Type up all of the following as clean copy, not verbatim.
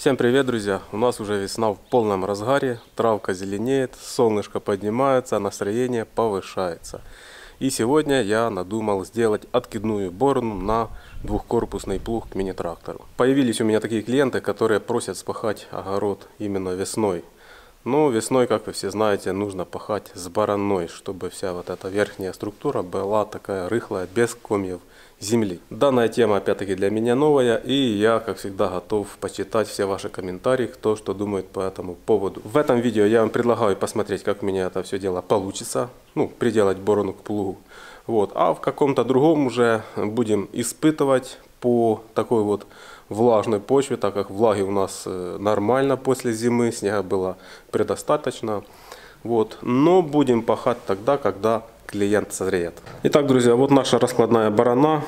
Всем привет, друзья! У нас уже весна в полном разгаре, травка зеленеет, солнышко поднимается, настроение повышается. И сегодня я надумал сделать откидную борону на двухкорпусный плуг к мини-трактору. Появились у меня такие клиенты, которые просят спахать огород именно весной. Но весной, как вы все знаете, нужно пахать с бараной, чтобы вся вот эта верхняя структура была такая рыхлая, без комьев земли. Данная тема опять-таки для меня новая, и я, как всегда, готов почитать все ваши комментарии, кто что думает по этому поводу. В этом видео я вам предлагаю посмотреть, как у меня это все дело получится, приделать борону к плугу. А в каком-то другом уже будем испытывать по такой вот влажной почве, так как влаги у нас нормально после зимы, снега было предостаточно. Но будем пахать тогда, когда клиент созреет. Итак, друзья, вот наша раскладная барана.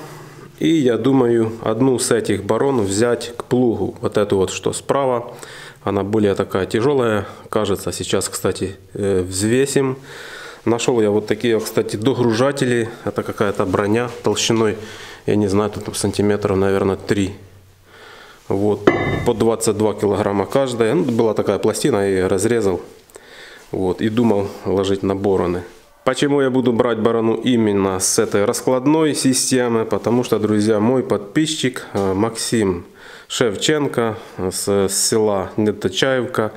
И я думаю, одну с этих барон взять к плугу. Вот эту вот, что справа. Она более такая тяжелая. Кажется, сейчас, кстати, взвесим. Нашел я вот такие, кстати, догружатели. Это какая-то броня толщиной, я не знаю, тут сантиметров, наверное, 3. По 22 килограмма каждая. Была такая пластина, я ее разрезал. И думал ложить на бороны. Почему я буду брать барану именно с этой раскладной системы? Потому что, друзья, мой подписчик Максим Шевченко с села Недочаевка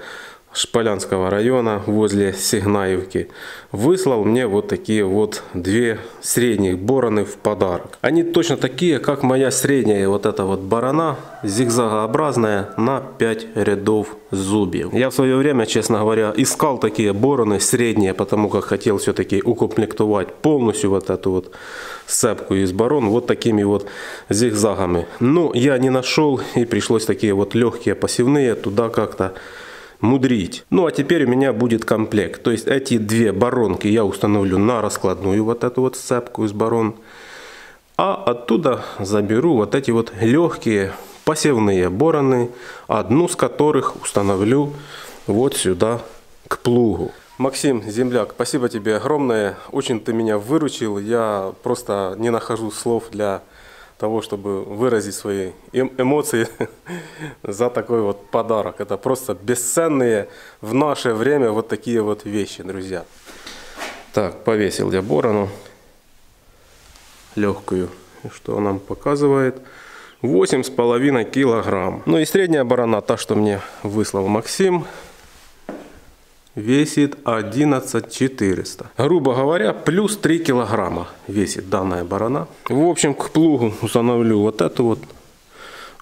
Шполянского района возле Сигнаевки выслал мне вот такие вот две средних бороны в подарок. Они точно такие, как моя средняя вот эта вот барана, зигзагообразная, на 5 рядов зубьев. Я в свое время, честно говоря, искал такие бороны средние, потому как хотел все-таки укомплектовать полностью вот эту вот сцепку из барон вот такими вот зигзагами. Но я не нашел, и пришлось такие вот легкие посевные туда как-то мудрить. А теперь у меня будет комплект. То есть эти две баронки я установлю на раскладную вот эту вот сцепку из барон. А оттуда заберу вот эти вот легкие посевные бороны, одну с которых установлю вот сюда к плугу. Максим, земляк, спасибо тебе огромное. Очень ты меня выручил. Я просто не нахожу слов для того, чтобы выразить свои эмоции за такой вот подарок. Это просто бесценные в наше время вот такие вот вещи, друзья. Так, повесил я борону легкую. Что она нам показывает? 8,5 килограмм. И средняя барана, та, что мне выслал Максим, весит 11 400. Грубо говоря, плюс 3 килограмма весит данная барана. В общем, к плугу установлю вот эту вот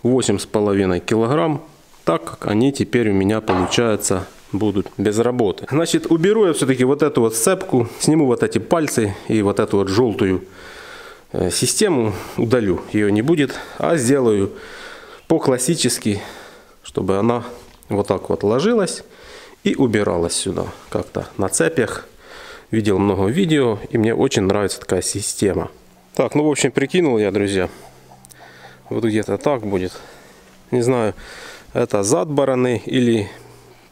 8,5 килограмм, так как они теперь у меня, получается, будут без работы. Значит, уберу я все-таки вот эту вот сцепку, сниму вот эти пальцы и вот эту вот желтую систему удалю. Ее не будет, а сделаю по-классически, чтобы она вот так вот ложилась и убиралась сюда как-то на цепях. Видел много видео, и мне очень нравится такая система. Так, в общем, прикинул я, друзья. Вот где-то так будет. Не знаю, это зад бараны или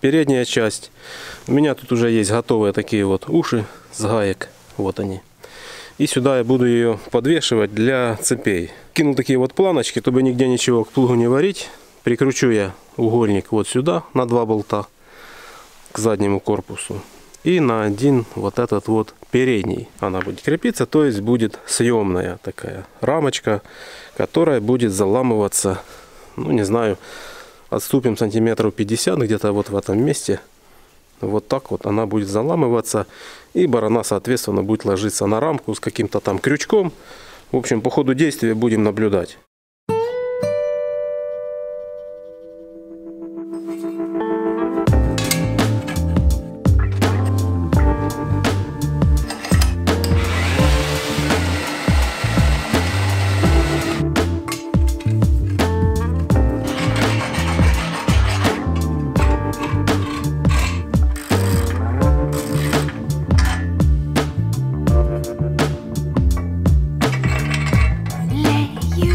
передняя часть. У меня тут уже есть готовые такие вот уши с гаек. Вот они. И сюда я буду ее подвешивать для цепей. Кинул такие вот планочки, чтобы нигде ничего к плугу не варить. Прикручу я угольник вот сюда на 2 болта к заднему корпусу. И на один вот этот вот передний она будет крепиться. То есть будет съемная такая рамочка, которая будет заламываться, не знаю, отступим сантиметров 50 где-то вот в этом месте. Вот так вот она будет заламываться. И барана, соответственно, будет ложиться на рамку с каким-то там крючком. В общем, по ходу действия будем наблюдать. You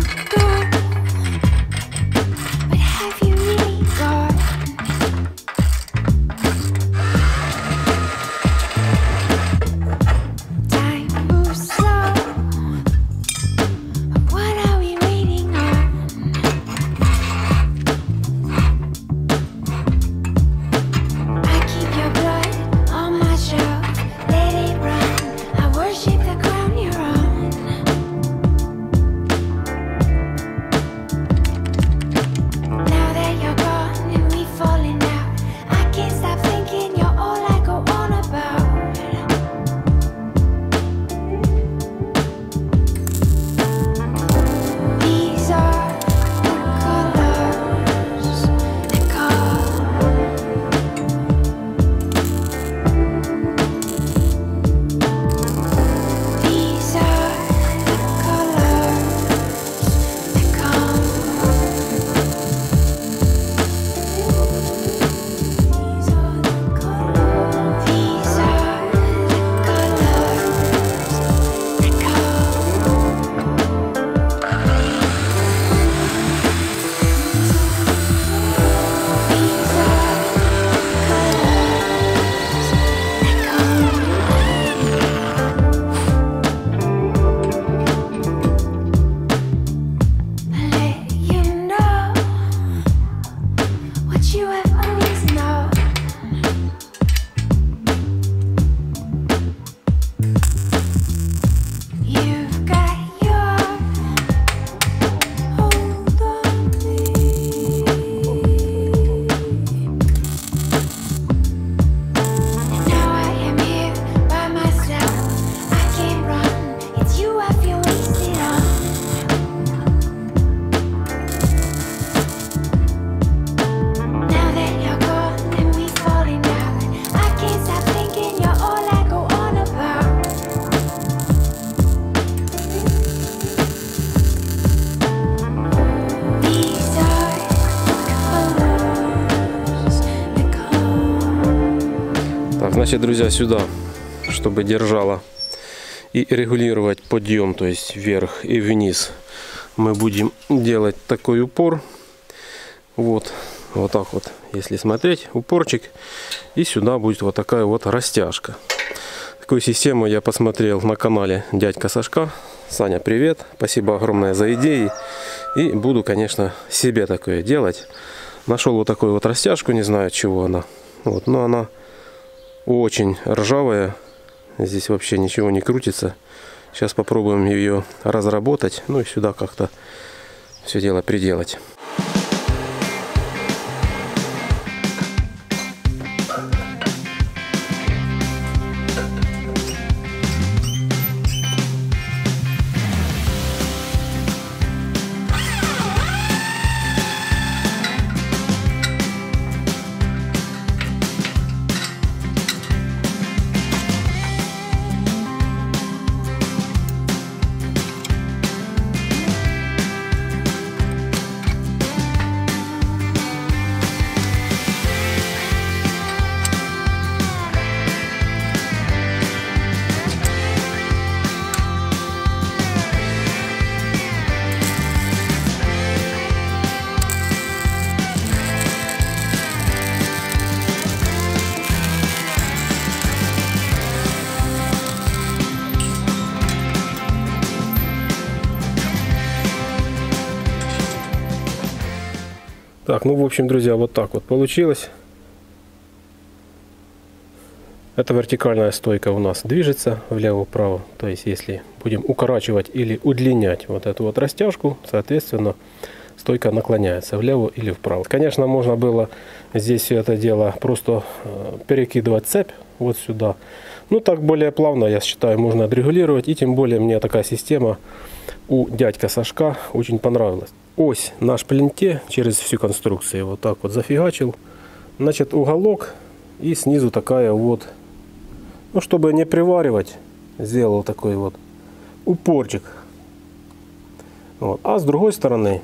Значит, друзья, сюда, чтобы держала и регулировать подъем, то есть вверх и вниз, мы будем делать такой упор. Вот так вот, если смотреть, упорчик, и сюда будет вот такая вот растяжка. Такую систему я посмотрел на канале дядька Сашка. Саня, привет, спасибо огромное за идеи. И буду, конечно, себе такое делать. Нашел вот такую вот растяжку, не знаю, от чего она. Вот, но она очень ржавая. Здесь вообще ничего не крутится. Сейчас попробуем ее разработать. Ну и сюда как-то все дело приделать. Так, ну в общем, друзья, вот так вот получилось. Эта вертикальная стойка у нас движется влево-вправо. То есть, если будем укорачивать или удлинять вот эту вот растяжку, соответственно, стойка наклоняется влево или вправо. Конечно, можно было здесь все это дело просто перекидывать цепь вот сюда. Ну, так более плавно, я считаю, можно отрегулировать. И тем более мне такая система у дядька Сашка очень понравилась. Ось на шплинте через всю конструкцию вот так вот зафигачил. Значит, уголок и снизу такая вот, ну, чтобы не приваривать, сделал такой вот упорчик. Вот. А с другой стороны,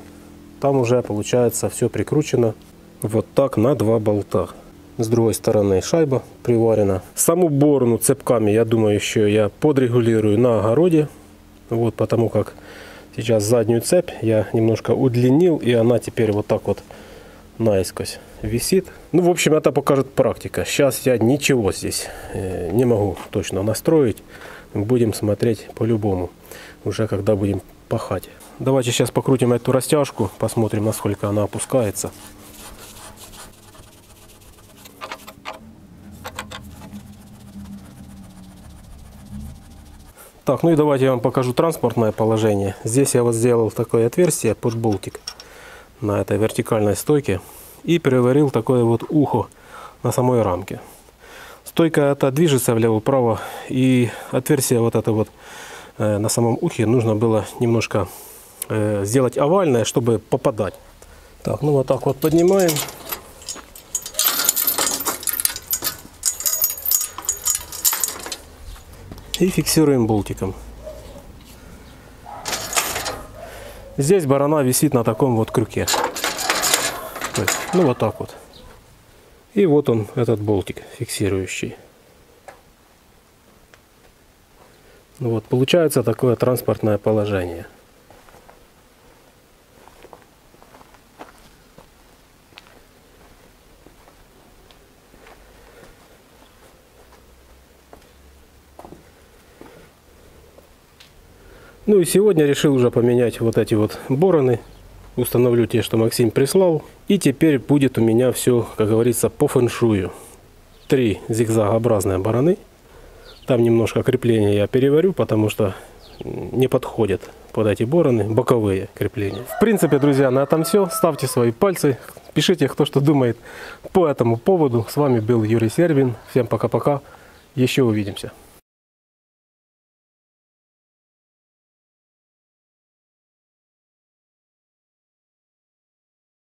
там уже получается все прикручено вот так на 2 болта. С другой стороны шайба приварена. Саму борону цепками, я думаю, еще я подрегулирую на огороде. Вот, потому как сейчас заднюю цепь я немножко удлинил, и она теперь вот так вот наискось висит. Ну, в общем, это покажет практика. Сейчас я ничего здесь не могу точно настроить. Будем смотреть по-любому, уже когда будем пахать. Давайте сейчас покрутим эту растяжку, посмотрим, насколько она опускается. Так, ну и давайте я вам покажу транспортное положение. Здесь я вот сделал такое отверстие под болтик на этой вертикальной стойке и приварил такое вот ухо на самой рамке. Стойка эта движется влево-вправо, и отверстие вот это вот на самом ухе нужно было немножко сделать овальное, чтобы попадать. Так, ну вот так вот поднимаем. И фиксируем болтиком. Здесь барана висит на таком вот крюке. То есть, ну вот так вот. И вот он, этот болтик фиксирующий. Ну вот, получается такое транспортное положение. Ну и сегодня решил уже поменять вот эти вот бороны. Установлю те, что Максим прислал. И теперь будет у меня все, как говорится, по фэншую. 3 зигзагообразные бороны. Там немножко крепления я переварю, потому что не подходят под эти бороны боковые крепления. В принципе, друзья, на этом все. Ставьте свои пальцы. Пишите, кто что думает по этому поводу. С вами был Юрий Сервин. Всем пока-пока. Еще увидимся.